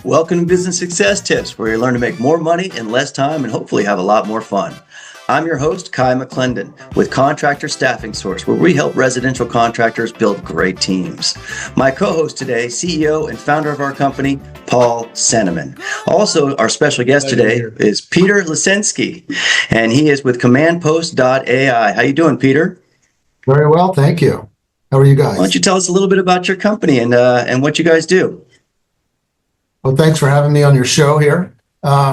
Welcome to Business Success Tips, where you learn to make more money in less time and hopefully have a lot more fun. I'm your host, Kai McClendon, with Contractor Staffing Source, where we help residential contractors build great teams. My co-host today, CEO and founder of our company, Paul Sanneman. Also, our special guest today is Peter Lasensky, and he is with Command Post.ai. How you doing, Peter? Very well, thank you. How are you guys? Why don't you tell us a little bit about your company and what you guys do? Well, thanks for having me on your show here.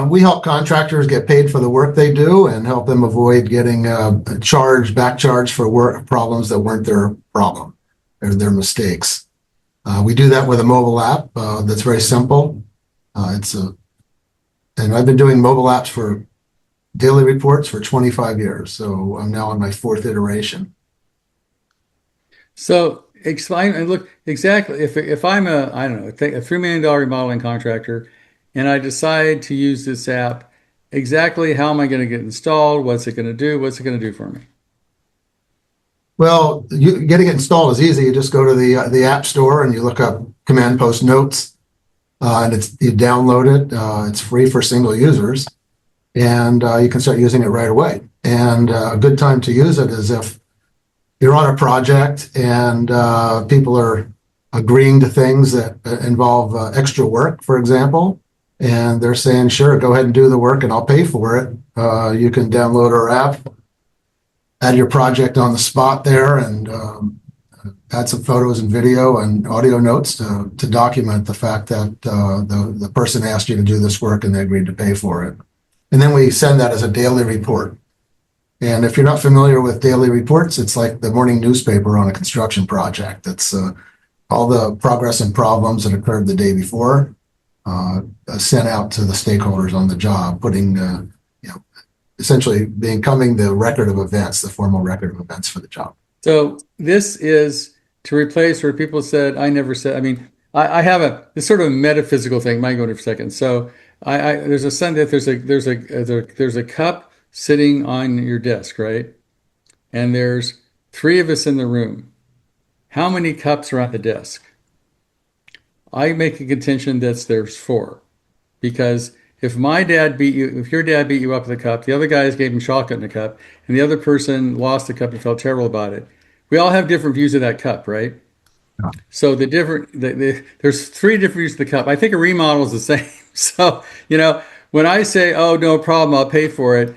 We help contractors get paid for the work they do and help them avoid getting back charged for work problems that weren't their problem or their mistakes. We do that with a mobile app that's very simple. And I've been doing mobile apps for daily reports for 25 years, so I'm now on my fourth iteration. So explain and look exactly if I'm a $3 million remodeling contractor and I decide to use this app, exactly how am I going to get installed? What's it going to do? What's it going to do for me? Well, getting it installed is easy. You just go to the App Store and you look up Command Post Notes, and you download it. It's free for single users, and you can start using it right away. And a good time to use it is if you're on a project and people are agreeing to things that involve extra work, for example, and they're saying, sure, go ahead and do the work and I'll pay for it. You can download our app, add your project on the spot there, and add some photos and video and audio notes to document the fact that the person asked you to do this work and they agreed to pay for it. And then we send that as a daily report. And if you're not familiar with daily reports, it's like the morning newspaper on a construction project. It's all the progress and problems that occurred the day before sent out to the stakeholders on the job, putting, essentially becoming the record of events, the formal record of events for the job. So this is to replace where people said, I never said, I have this sort of a metaphysical thing, might go into for a second. So there's a Sunday, there's a cup sitting on your desk, right? And there's three of us in the room. How many cups are at the desk? I make a contention that there's four, because if your dad beat you up with a cup, the other guys gave him chocolate in a cup, and the other person lost the cup and felt terrible about it. We all have different views of that cup, right? Yeah. So there's three different views of the cup. I think a remodel is the same. So, when I say, oh, no problem, I'll pay for it,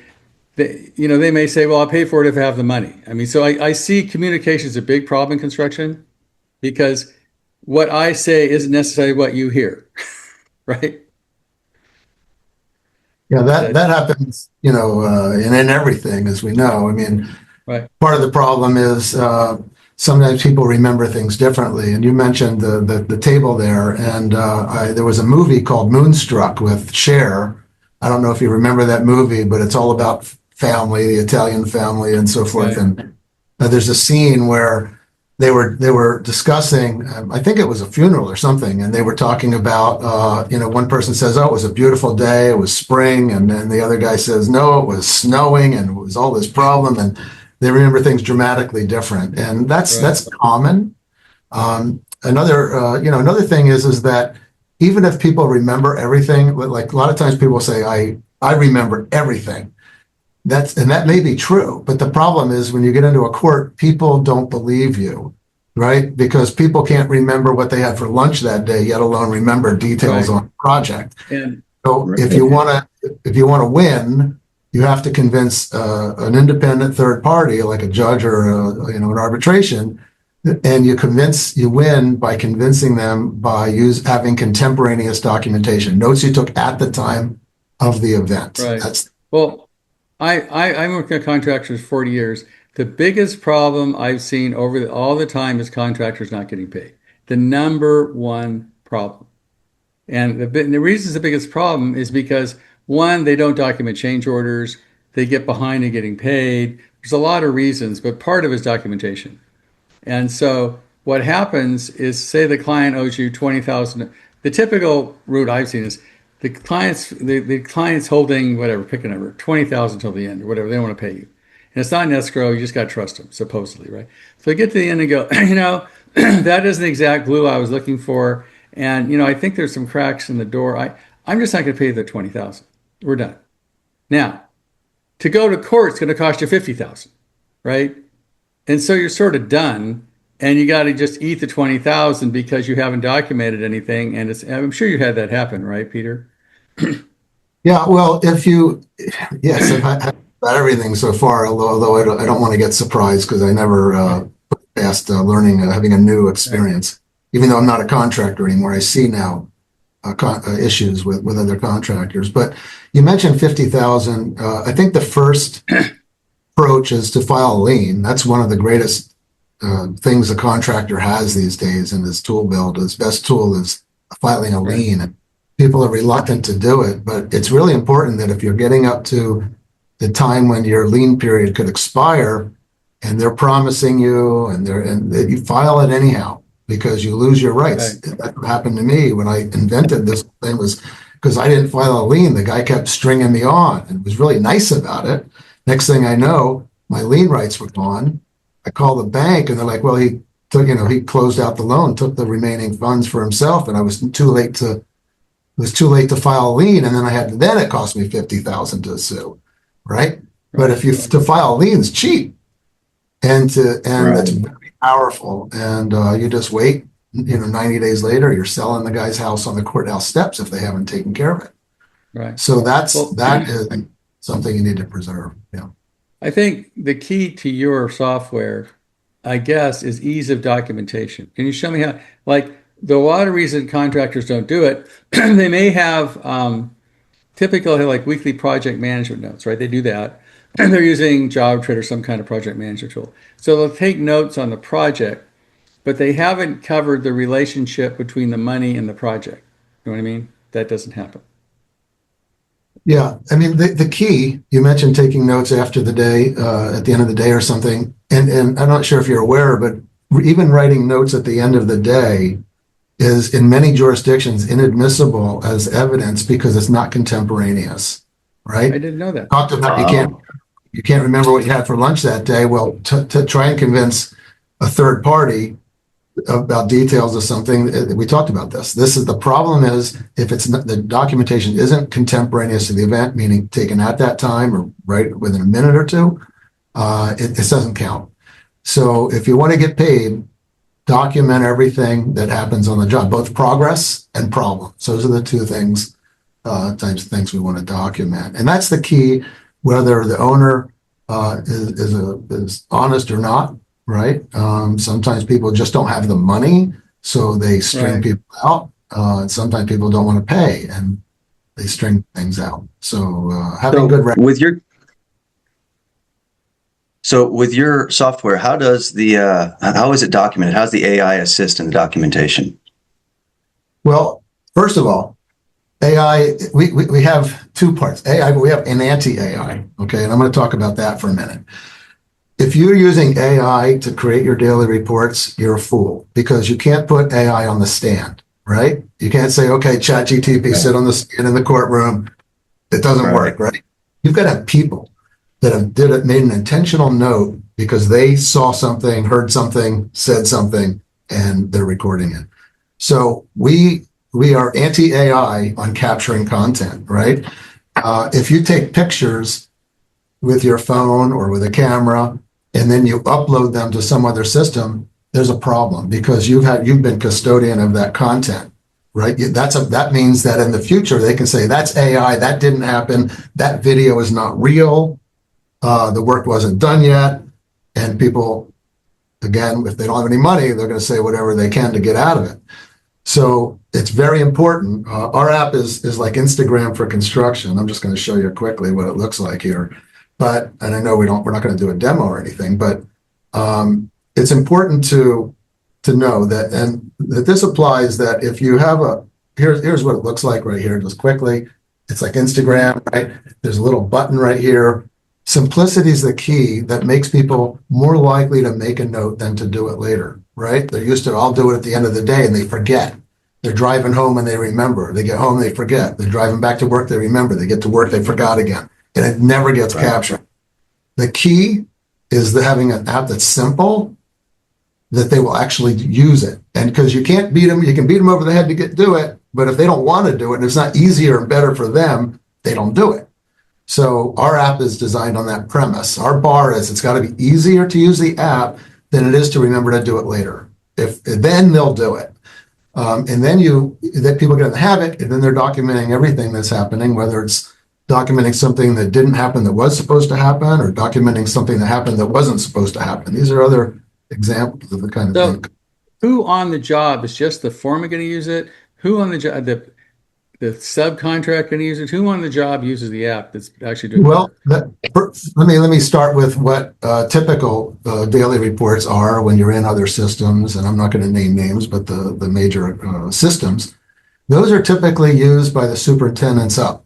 they may say, well, I'll pay for it if I have the money. So I see communication as a big problem in construction, because what I say isn't necessarily what you hear, right? Yeah, that happens, in everything, as we know. Right. Part of the problem is sometimes people remember things differently. And you mentioned the table there, and there was a movie called Moonstruck with Cher. I don't know if you remember that movie, but it's all about family, the Italian family, and so forth. Right. And there's a scene where they were discussing, I think it was a funeral or something, and they were talking about, one person says, oh, it was a beautiful day, it was spring, and then the other guy says, no, it was snowing, and it was all this problem, and they remember things dramatically different, and that's common. Another thing is that even if people remember everything, like a lot of times people say, I remember everything. That may be true, but the problem is when you get into a court, people don't believe you, right? Because people can't remember what they had for lunch that day, yet alone remember details on the project. And if you want to win, you have to convince an independent third party, like a judge or an arbitration, and you win by convincing them by having contemporaneous documentation, notes you took at the time of the event. Right. I'm working with contractors for 40 years. The biggest problem I've seen all the time is contractors not getting paid. The number one problem. And the reason it's the biggest problem is because, one, they don't document change orders. They get behind in getting paid. There's a lot of reasons, but part of it is documentation. And so what happens is, say the client owes you $20,000. The typical route I've seen is the client's holding whatever, pick a number, $20,000 till the end or whatever. They don't want to pay you. And it's not an escrow. You just got to trust them, supposedly, right? So they get to the end and go, that isn't the exact glue I was looking for. And I think there's some cracks in the door. I'm just not going to pay the $20,000. We're done. Now, to go to court is going to cost you $50,000, right? And so you're sort of done, and you got to just eat the $20,000 because you haven't documented anything. And I'm sure you had that happen, right, Peter? Yeah, well, yes, I've had about everything so far, although I don't want to get surprised because I never put past learning, having a new experience. Even though I'm not a contractor anymore, I see now issues with other contractors. But you mentioned 50,000. I think the first approach is to file a lien. That's one of the greatest things a contractor has these days in his tool belt. His best tool is filing a lien. And people are reluctant to do it, but it's really important that if you're getting up to the time when your lien period could expire and they're promising you and that you file it anyhow because you lose your rights. Right. That happened to me when I invented this thing was because I didn't file a lien. The guy kept stringing me on and was really nice about it. Next thing I know, my lien rights were gone. I called the bank and they're like, well, he closed out the loan, took the remaining funds for himself, and I was too late to file a lien, and then it cost me $50,000 to sue, right? But to file a lien is cheap, and it's very powerful, and you just wait. 90 days later, you're selling the guy's house on the courthouse steps if they haven't taken care of it. Right. So that is something you need to preserve. Yeah. I think the key to your software, I guess, is ease of documentation. Can you show me how? Like, the lot of reason contractors don't do it, they may have typical like weekly project management notes, right? They do that. And they're using JobTread or some kind of project management tool. So they'll take notes on the project, but they haven't covered the relationship between the money and the project. You know what I mean? That doesn't happen. Yeah. I mean, the key, you mentioned taking notes after the day, at the end of the day or something. And I'm not sure if you're aware, but even writing notes at the end of the day is in many jurisdictions inadmissible as evidence because it's not contemporaneous, right? I didn't know that. Talked about you can't remember what you had for lunch that day. Well, to try and convince a third party about details of something, we talked about this. This is the problem is if it's not, the documentation isn't contemporaneous to the event, meaning taken at that time or right within a minute or two, it doesn't count. So if you want to get paid, document everything that happens on the job, both progress and problems. Those are the two types of things we want to document. And that's the key, whether the owner is honest or not, right? Sometimes people just don't have the money, so they string people out. And sometimes people don't want to pay, and they string things out. So having good record. With your software, how is it documented? How's the AI assist in the documentation? Well, first of all, AI, we have two parts. AI, but we have an anti-AI, okay? And I'm going to talk about that for a minute. If you're using AI to create your daily reports, you're a fool because you can't put AI on the stand, right? You can't say, okay, ChatGPT, sit on the stand in the courtroom. It doesn't work, right? You've got to have people that have made an intentional note because they saw something, heard something, said something, and they're recording it. So we are anti-AI on capturing content, right? If you take pictures with your phone or with a camera, and then you upload them to some other system, there's a problem because you've been custodian of that content, right? That means that in the future they can say that's AI, that didn't happen, that video is not real. The work wasn't done yet, and people, again, if they don't have any money, they're going to say whatever they can to get out of it. So it's very important. Our app is like Instagram for construction. I'm just going to show you quickly what it looks like here. And I know we're not going to do a demo or anything, but it's important to know that this applies that if you have here's what it looks like right here, just quickly. It's like Instagram, right? There's a little button right here. Simplicity is the key that makes people more likely to make a note than to do it later, right? They're used to, I'll do it at the end of the day, and they forget. They're driving home and they remember. They get home, they forget. They're driving back to work, they remember. They get to work, they forgot again. And it never gets captured. The key is having an app that's simple, that they will actually use it. And because you can't beat them, you can beat them over the head to do it, but if they don't want to do it and it's not easier and better for them, they don't do it. So our app is designed on that premise. Our bar is it's got to be easier to use the app than it is to remember to do it later. Then they'll do it. And then people get in the habit, and then they're documenting everything that's happening, whether it's documenting something that didn't happen that was supposed to happen, or documenting something that happened that wasn't supposed to happen. These are other examples of the kind of thing. Who on the job is just the foreman going to use it? Who on the job, the subcontractor going to use it? Who on the job uses the app that's actually doing it? Let me start with what typical daily reports are when you're in other systems, and I'm not going to name names, but the major systems. Those are typically used by the superintendents up,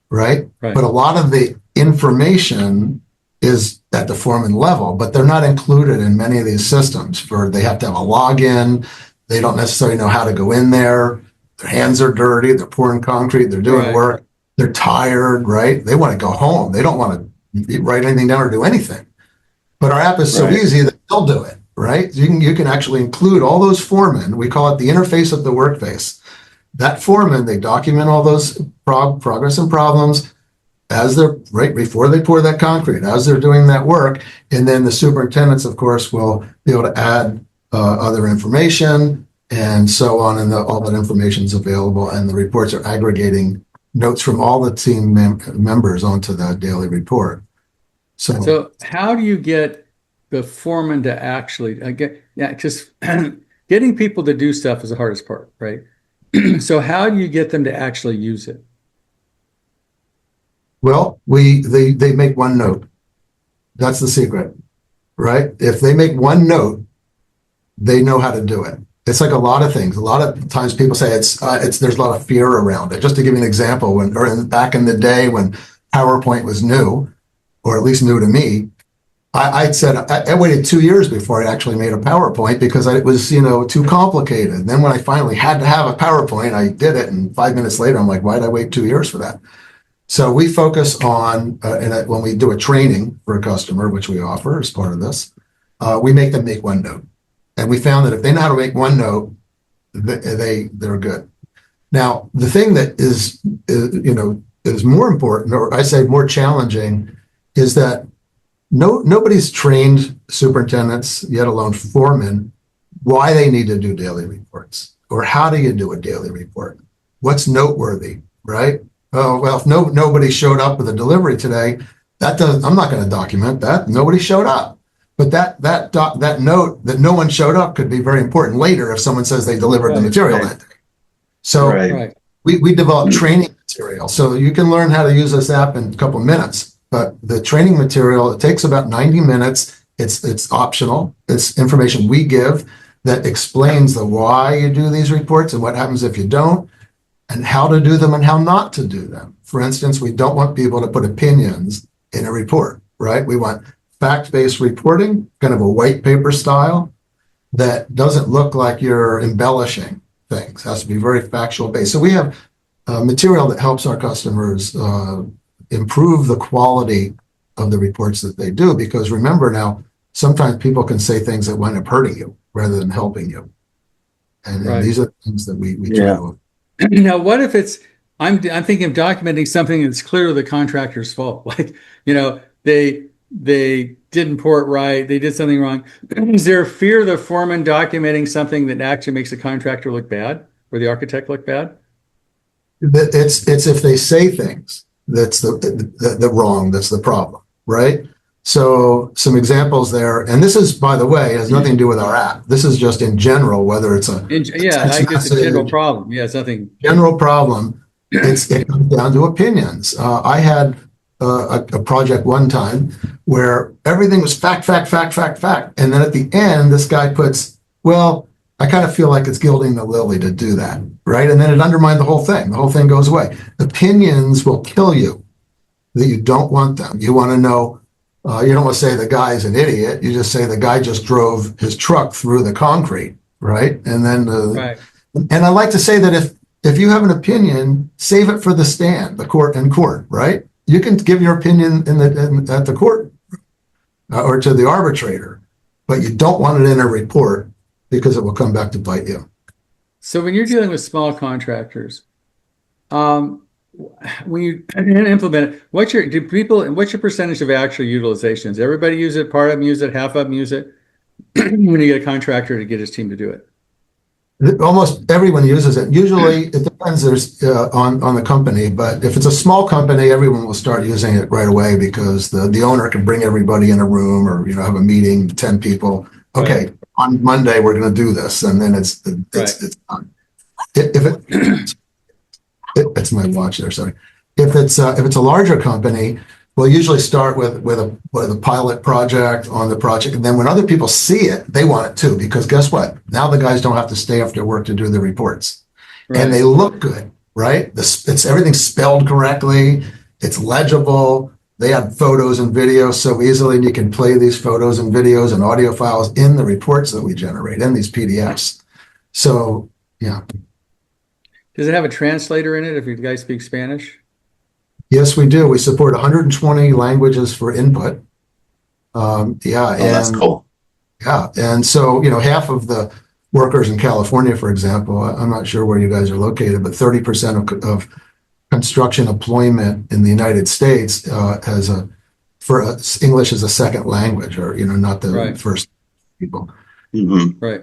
right? But a lot of the information is at the foreman level, but they're not included in many of these systems. They have to have a login. They don't necessarily know how to go in there. Their hands are dirty. They're pouring concrete. They're doing work. They're tired, right? They want to go home. They don't want to write anything down or do anything. But our app is so easy that they'll do it, right? You can actually include all those foremen. We call it the interface of the workface. That foreman, they document all those progress and problems as they're right before they pour that concrete, as they're doing that work. And then the superintendents, of course, will be able to add other information and so on. And all that information is available. And the reports are aggregating notes from all the team members onto that daily report. So how do you get the foreman to actually because getting people to do stuff is the hardest part, right? So how do you get them to actually use it? Well, they make one note. That's the secret, right? If they make one note, they know how to do it. It's like a lot of things. A lot of times people say there's a lot of fear around it. Just to give you an example, back in the day when PowerPoint was new, or at least new to me, I said I waited 2 years before I actually made a PowerPoint because it was too complicated. And then when I finally had to have a PowerPoint, I did it, and 5 minutes later, I'm like, why did I wait 2 years for that? So we focus on, when we do a training for a customer, which we offer as part of this, we make them make one note. And we found that if they know how to make one note, they're good. Now, the thing that is more important, or I say more challenging, is that nobody's trained superintendents, yet alone foremen, why they need to do daily reports, or how do you do a daily report? What's noteworthy, right? Oh, well, if nobody showed up with a delivery today, I'm not going to document that. Nobody showed up. But that note that no one showed up could be very important later if someone says they delivered the material that day. So we develop training material. So you can learn how to use this app in a couple of minutes. But the training material, it takes about 90 minutes. It's optional. It's information we give that explains the why you do these reports and what happens if you don't, and how to do them and how not to do them. For instance, we don't want people to put opinions in a report, right? We want fact-based reporting, kind of a white paper style, that doesn't look like you're embellishing things. It has to be very factual based. So we have material that helps our customers improve the quality of the reports that they do, because remember now, sometimes people can say things that wind up hurting you rather than helping you. And these are things that we try to. Now, what if I'm thinking of documenting something that's clearly the contractor's fault. Like, they didn't pour it right. They did something wrong. Is there fear of the foreman documenting something that actually makes the contractor look bad or the architect look bad? It's if they say things that's the wrong, that's the problem, right? So some examples there, and this is, by the way, has nothing to do with our app. This is just in general, whether it's a general problem. Yeah, it's nothing. General problem. It comes down to opinions. I had a project one time where everything was fact, and then at the end, this guy puts, well, I kind of feel like it's gilding the lily to do that, right? And then it undermined the whole thing. The whole thing goes away. Opinions will kill you. That you don't want them. You want to know. You don't want to say the guy's an idiot. You just say the guy just drove his truck through the concrete, right? And then, and I like to say that if you have an opinion, save it for the stand, the court, right? You can give your opinion at the court or to the arbitrator, but you don't want it in a report because it will come back to bite you. So when you're dealing with small contractors, when you implement it, what's your percentage of actual utilization? Does everybody use it? Part of them use it? Half of them use it? When you get a contractor to get his team to do it? Almost everyone uses it. Usually, it depends on the company, but if it's a small company, everyone will start using it right away because the owner can bring everybody in a room or have a meeting, 10 people. Okay, right. On Monday we're going to do this, and then it's done. It's my watch there. Sorry. If it's a larger company, we'll usually start with a pilot project on the project, and then when other people see it, they want it too, because guess what? Now the guys don't have to stay after work to do the reports, right. And they look good, right? It's everything's spelled correctly, it's legible. They have photos and videos so easily, and you can play these photos and videos and audio files in the reports that we generate in these PDFs. So, yeah. Does it have a translator in it if you guys speak Spanish? Yes, we do. We support 120 languages for input. That's cool. Yeah, and so, half of the workers in California, for example, I'm not sure where you guys are located, but 30% of construction employment in the United States English as a second language, or not the right. First people. Mm-hmm. Right.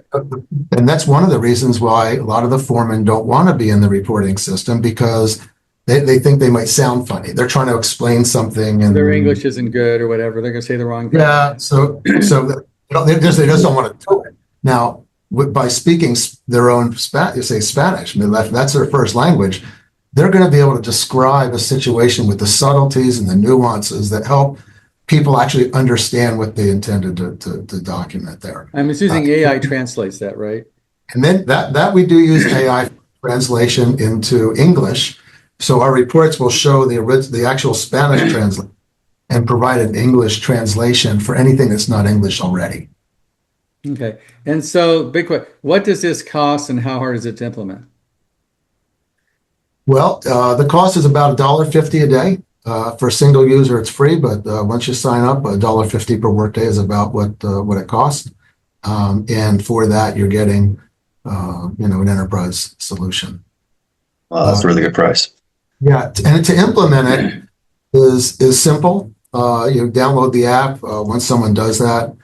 And that's one of the reasons why a lot of the foremen don't want to be in the reporting system, because they think they might sound funny. They're trying to explain something, and their English isn't good or whatever. They're going to say the wrong thing. Yeah. So they just don't want to do it. Now, by speaking their own Spanish, I mean, that's their first language, they're going to be able to describe a situation with the subtleties and the nuances that help people actually understand what they intended to document there. I'm using AI translates that, right? And then that we do use AI translation into English. So our reports will show the actual Spanish translation and provide an English translation for anything that's not English already. Okay. And so, big question, what does this cost and how hard is it to implement? Well, the cost is about $1.50 a day. For a single user, it's free, but once you sign up, $1.50 per workday is about what it costs. And for that, you're getting an enterprise solution. Oh, that's a really good price. Yeah, and to implement it is simple. You download the app. Once someone does that,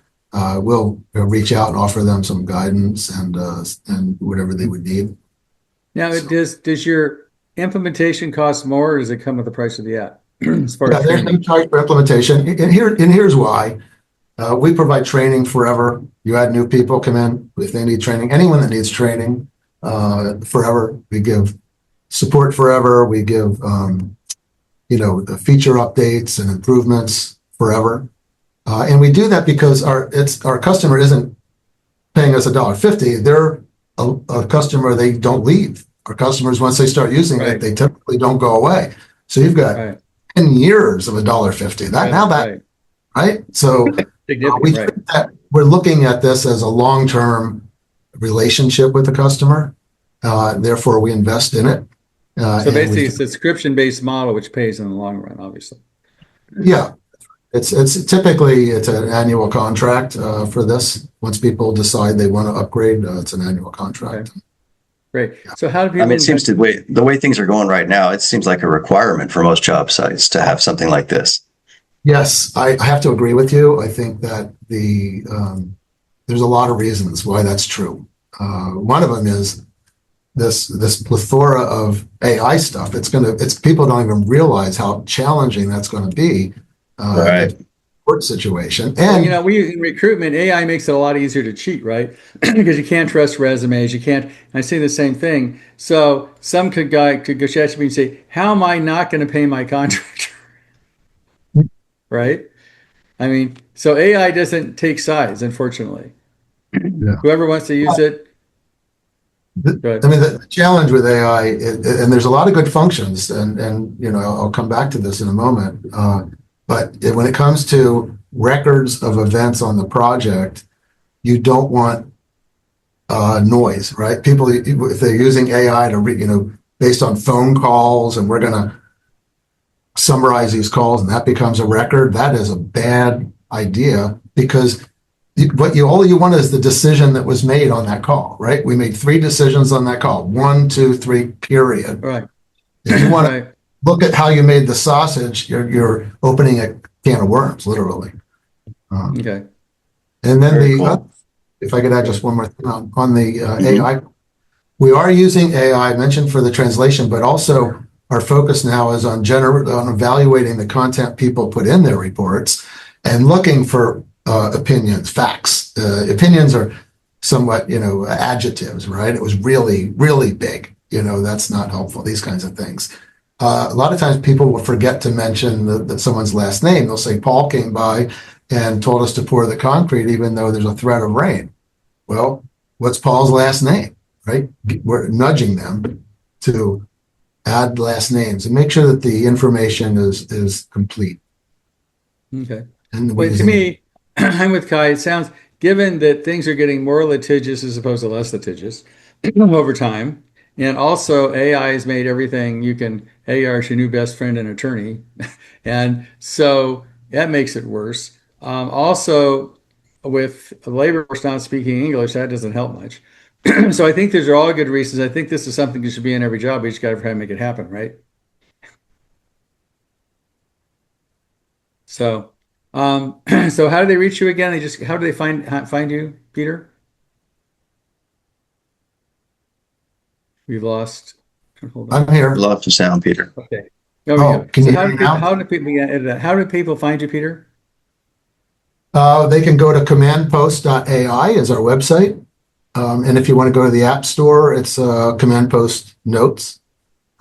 we'll reach out and offer them some guidance and whatever they would need. Now, does your implementation cost more, or does it come with the price of the app? As far as there's no charge for implementation, and here's why. We provide training forever. You had new people come in if they need training. Anyone that needs training, forever. We give support forever. We give the feature updates and improvements forever. And we do that because our customer isn't paying us $1.50. They're a customer. They don't leave. Our customers, once they start using it, they typically don't go away. So you've got 10 years of $1.50. Right? So we're looking at this as a long-term relationship with the customer. Therefore, we invest in it. So basically, it's a subscription-based model, which pays in the long run, obviously. Yeah. It's typically an annual contract for this. Once people decide they want to upgrade, it's an annual contract. Okay. Great. So how do people? It seems the way things are going right now, it seems like a requirement for most job sites to have something like this. Yes, I have to agree with you. I think that there's a lot of reasons why that's true. One of them is this plethora of AI stuff. People don't even realize how challenging that's going to be. Right. Work situation. And we in recruitment, AI makes it a lot easier to cheat, right? Because you can't trust resumes. You can't. I say the same thing. So some could go chat to me and say, "How am I not going to pay my contractor?" Right? I mean, so AI doesn't take sides, unfortunately. Yeah. Whoever wants to use it. The challenge with AI, and there's a lot of good functions, and I'll come back to this in a moment. But when it comes to records of events on the project, you don't want noise, right? People, if they're using AI to based on phone calls, and we're going to summarize these calls, and that becomes a record, that is a bad idea, because all you want is the decision that was made on that call, right? We made 3 decisions on that call. 1, 2, 3, period. Right. If you want Right. to look at how you made the sausage, you're opening a can of worms, literally. Okay. And then Very cool. if I could add just one more thing on the AI, we are using AI, I mentioned for the translation, but also our focus now is on evaluating the content people put in their reports and looking for opinions, facts. Opinions are somewhat, adjectives, right? It was really, really big. That's not helpful, these kinds of things. A lot of times people will forget to mention that someone's last name. They'll say, Paul came by and told us to pour the concrete, even though there's a threat of rain. Well, what's Paul's last name, right? We're nudging them to add last names and make sure that the information is complete. Okay. And Well, to me, I'm with Kai. It sounds, given that things are getting more litigious as opposed to less litigious over time, and also AI has made everything AI is your new best friend and attorney. And so that makes it worse. Also, with the labor force not speaking English, that doesn't help much. So I think these are all good reasons. I think this is something that should be in every job. We just got to try to make it happen, right? So, so how do they reach you again? How do they find you, Peter? We've lost. Hold on. I'm here. Love to sound, Peter. Okay. There we go. Can So you hear me now? how do people find you, Peter? They can go to Command Post.ai is our website. And if you want to go to the App Store, it's Command Post Notes.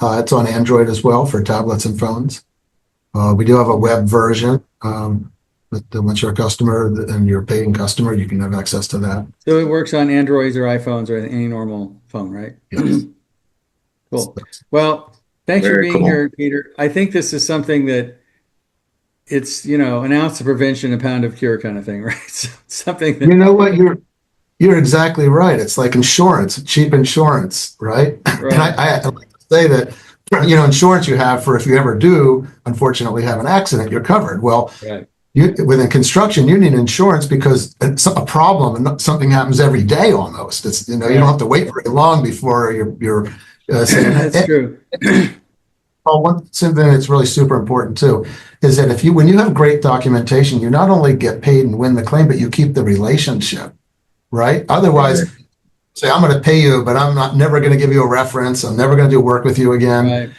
It's on Android as well for tablets and phones. We do have a web version. But once you're a customer and you're a paying customer, you can have access to that. So it works on Androids or iPhones or any normal phone, right? Yes. Cool. Well, thanks for Very being cool. here, Peter. I think this is something that it's, an ounce of prevention, a pound of cure kind of thing, right? So something that, You know what? You're exactly right. It's like insurance, cheap insurance, right? Right. And I like to say that, insurance you have for if you ever do, unfortunately, have an accident, you're covered. Well, right. within construction, you need insurance because it's a problem and something happens every day almost. It's, you don't have to wait very long before you're saying That's true. Well, something that's really super important too is that when you have great documentation, you not only get paid and win the claim, but you keep the relationship, right? Otherwise, say, I'm going to pay you, but I'm never going to give you a reference. I'm never going to do work with you again. Right.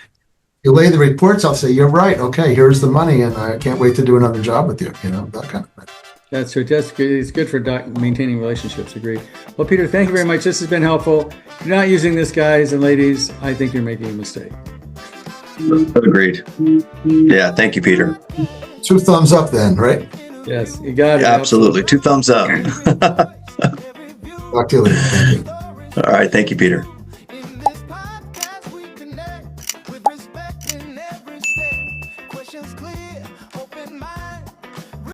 You lay the reports, I'll say, you're right. Okay, here's the money, and I can't wait to do another job with you, that kind of thing. That's true. That's good. It's good for maintaining relationships. Agreed. Well, Peter, thank you very much. This has been helpful. If you're not using this, guys and ladies, I think you're making a mistake. Agreed. Yeah, thank you, Peter. 2 thumbs up then, right? Yes, you got it. Yeah, absolutely. 2 thumbs up. Talk to you later. Thank you. All right. Thank you, Peter.